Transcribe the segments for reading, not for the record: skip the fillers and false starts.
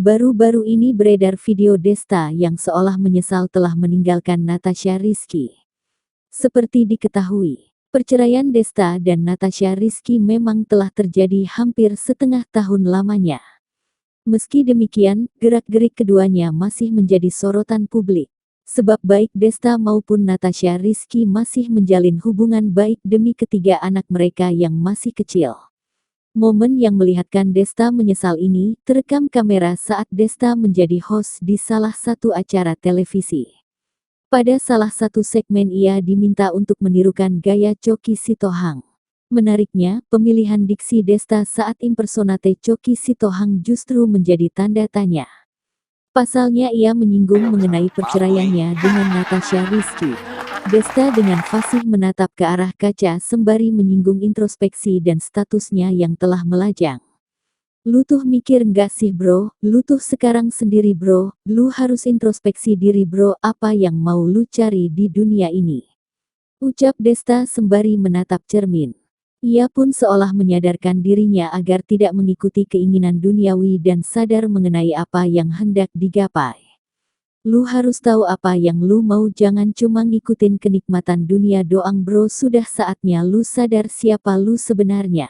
Baru-baru ini beredar video Desta yang seolah menyesal telah meninggalkan Natasha Rizky. Seperti diketahui, perceraian Desta dan Natasha Rizky memang telah terjadi hampir setengah tahun lamanya. Meski demikian, gerak-gerik keduanya masih menjadi sorotan publik. Sebab baik Desta maupun Natasha Rizky masih menjalin hubungan baik demi ketiga anak mereka yang masih kecil. Momen yang melihatkan Desta menyesal ini terekam kamera saat Desta menjadi host di salah satu acara televisi. Pada salah satu segmen ia diminta untuk menirukan gaya Choky Sitohang. Menariknya, pemilihan diksi Desta saat impersonate Choky Sitohang justru menjadi tanda tanya. Pasalnya ia menyinggung mengenai perceraiannya dengan Natasha Rizky. Desta dengan fasih menatap ke arah kaca sembari menyinggung introspeksi dan statusnya yang telah melajang. "Lu tuh mikir nggak sih bro, lu tuh sekarang sendiri bro, lu harus introspeksi diri bro, apa yang mau lu cari di dunia ini?" Ucap Desta sembari menatap cermin. Ia pun seolah menyadarkan dirinya agar tidak mengikuti keinginan duniawi dan sadar mengenai apa yang hendak digapai. "Lu harus tahu apa yang lu mau, jangan cuma ngikutin kenikmatan dunia doang bro, sudah saatnya lu sadar siapa lu sebenarnya.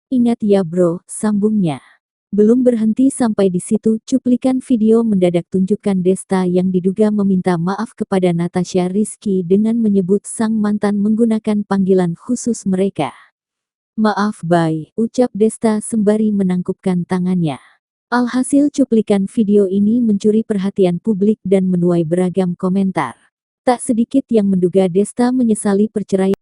Ingat ya bro," sambungnya. Belum berhenti sampai di situ, cuplikan video mendadak tunjukkan Desta yang diduga meminta maaf kepada Natasha Rizky dengan menyebut sang mantan menggunakan panggilan khusus mereka. "Maaf bye," ucap Desta sembari menangkupkan tangannya. Alhasil cuplikan video ini mencuri perhatian publik dan menuai beragam komentar. Tak sedikit yang menduga Desta menyesali perceraian.